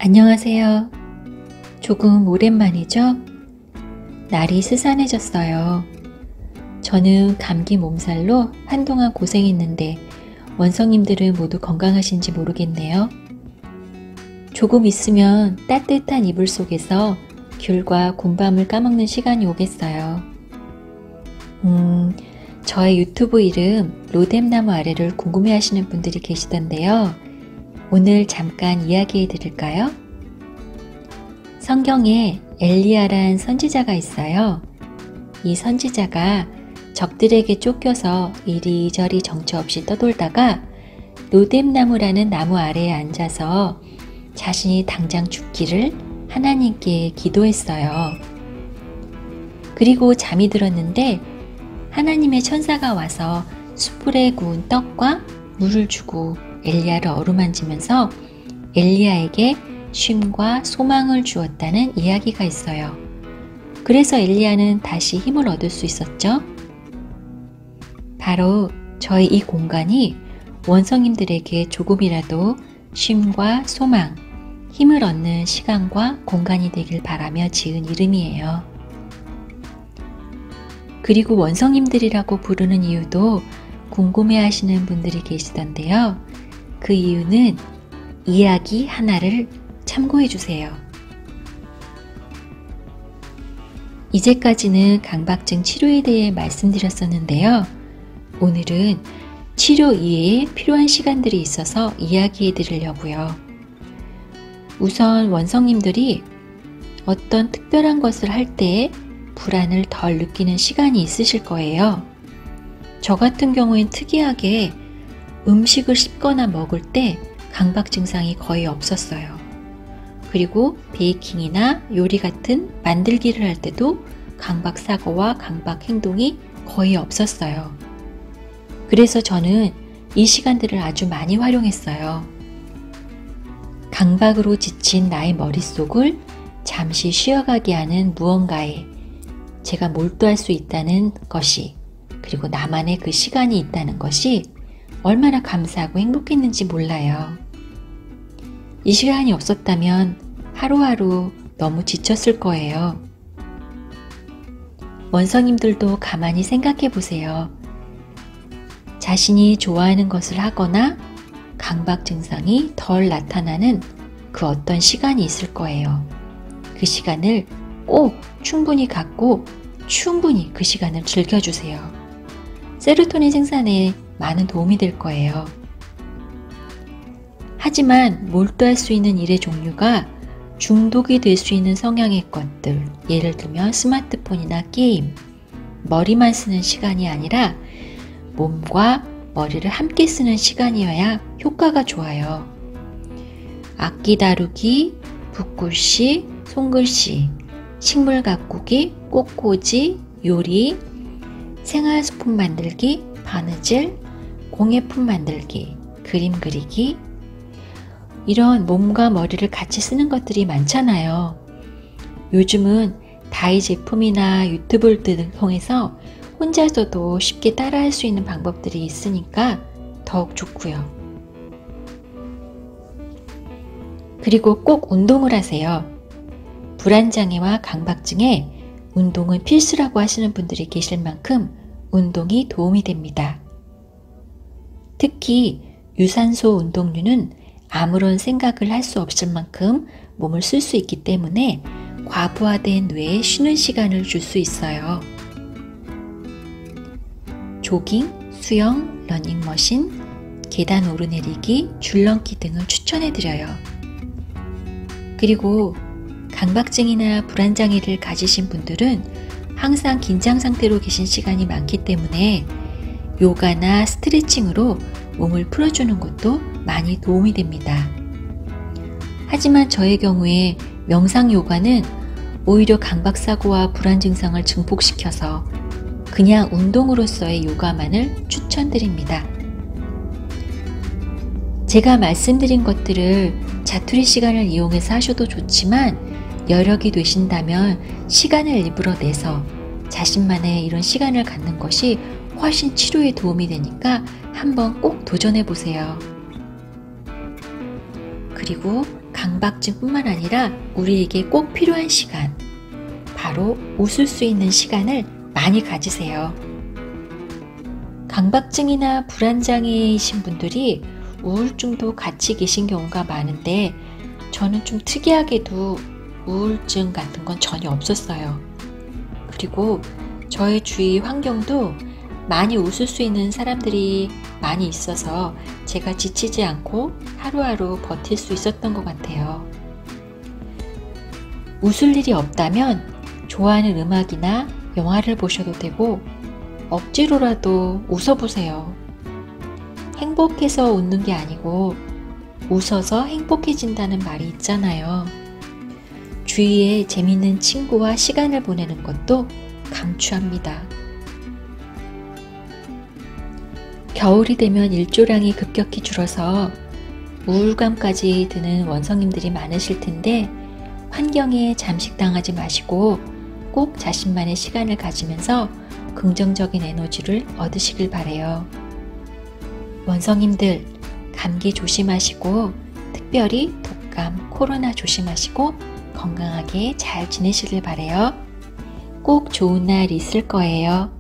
안녕하세요. 조금 오랜만이죠? 날이 스산해졌어요. 저는 감기 몸살로 한동안 고생했는데 원성님들은 모두 건강하신지 모르겠네요. 조금 있으면 따뜻한 이불 속에서 귤과 곰밤을 까먹는 시간이 오겠어요. 저의 유튜브 이름 로뎀나무 아래를 궁금해하시는 분들이 계시던데요. 오늘 잠깐 이야기해 드릴까요? 성경에 엘리야란 선지자가 있어요. 이 선지자가 적들에게 쫓겨서 이리저리 정처 없이 떠돌다가 로뎀나무라는 나무 아래에 앉아서 자신이 당장 죽기를 하나님께 기도했어요. 그리고 잠이 들었는데 하나님의 천사가 와서 숯불에 구운 떡과 물을 주고 엘리야를 어루만지면서 엘리야에게 쉼과 소망을 주었다는 이야기가 있어요. 그래서 엘리야는 다시 힘을 얻을 수 있었죠. 바로 저의 이 공간이 원성님들에게 조금이라도 쉼과 소망, 힘을 얻는 시간과 공간이 되길 바라며 지은 이름이에요. 그리고 원성님들이라고 부르는 이유도 궁금해하시는 분들이 계시던데요. 그 이유는 이야기 하나를 참고해 주세요. 이제까지는 강박증 치료에 대해 말씀드렸었는데요. 오늘은 치료 이외에 필요한 시간들이 있어서 이야기해 드리려고요. 우선 원성님들이 어떤 특별한 것을 할 때 불안을 덜 느끼는 시간이 있으실 거예요. 저 같은 경우엔 특이하게 음식을 씹거나 먹을 때 강박 증상이 거의 없었어요. 그리고 베이킹이나 요리 같은 만들기를 할 때도 강박 사고와 강박 행동이 거의 없었어요. 그래서 저는 이 시간들을 아주 많이 활용했어요. 강박으로 지친 나의 머릿속을 잠시 쉬어가게 하는 무언가에 제가 몰두할 수 있다는 것이, 그리고 나만의 그 시간이 있다는 것이 얼마나 감사하고 행복했는지 몰라요. 이 시간이 없었다면 하루하루 너무 지쳤을 거예요. 원성님들도 가만히 생각해 보세요. 자신이 좋아하는 것을 하거나 강박 증상이 덜 나타나는 그 어떤 시간이 있을 거예요. 그 시간을 꼭 충분히 갖고 충분히 그 시간을 즐겨주세요. 세로토닌 생산에 많은 도움이 될 거예요. 하지만 몰두할 수 있는 일의 종류가 중독이 될 수 있는 성향의 것들, 예를 들면 스마트폰이나 게임, 머리만 쓰는 시간이 아니라 몸과 머리를 함께 쓰는 시간이어야 효과가 좋아요. 악기 다루기, 붓글씨, 손글씨, 식물 가꾸기, 꽃꽂이, 요리, 생활소품 만들기, 바느질, 공예품 만들기, 그림 그리기, 이런 몸과 머리를 같이 쓰는 것들이 많잖아요. 요즘은 다이 제품이나 유튜브를 통해서 혼자서도 쉽게 따라할 수 있는 방법들이 있으니까 더욱 좋고요. 그리고 꼭 운동을 하세요. 불안장애와 강박증에 운동은 필수라고 하시는 분들이 계실 만큼 운동이 도움이 됩니다. 특히 유산소 운동류는 아무런 생각을 할 수 없을 만큼 몸을 쓸 수 있기 때문에 과부하된 뇌에 쉬는 시간을 줄 수 있어요. 조깅, 수영, 러닝머신, 계단 오르내리기, 줄넘기 등을 추천해드려요. 그리고 강박증이나 불안장애를 가지신 분들은 항상 긴장 상태로 계신 시간이 많기 때문에 요가나 스트레칭으로 몸을 풀어주는 것도 많이 도움이 됩니다. 하지만 저의 경우에 명상 요가는 오히려 강박사고와 불안 증상을 증폭시켜서 그냥 운동으로서의 요가만을 추천드립니다. 제가 말씀드린 것들을 자투리 시간을 이용해서 하셔도 좋지만 여력이 되신다면 시간을 일부러 내서 자신만의 이런 시간을 갖는 것이 훨씬 치료에 도움이 되니까 한번 꼭 도전해 보세요. 그리고 강박증뿐만 아니라 우리에게 꼭 필요한 시간, 바로 웃을 수 있는 시간을 많이 가지세요. 강박증이나 불안장애이신 분들이 우울증도 같이 계신 경우가 많은데 저는 좀 특이하게도 우울증 같은 건 전혀 없었어요. 그리고 저의 주위 환경도 많이 웃을 수 있는 사람들이 많이 있어서 제가 지치지 않고 하루하루 버틸 수 있었던 것 같아요. 웃을 일이 없다면 좋아하는 음악이나 영화를 보셔도 되고 억지로라도 웃어보세요. 행복해서 웃는 게 아니고 웃어서 행복해진다는 말이 있잖아요. 주위에 재밌는 친구와 시간을 보내는 것도 강추합니다. 겨울이 되면 일조량이 급격히 줄어서 우울감까지 드는 원성님들이 많으실 텐데 환경에 잠식당하지 마시고 꼭 자신만의 시간을 가지면서 긍정적인 에너지를 얻으시길 바래요. 원성님들, 감기 조심하시고 특별히 독감, 코로나 조심하시고 건강하게 잘 지내시길 바래요. 꼭 좋은 날 있을 거예요.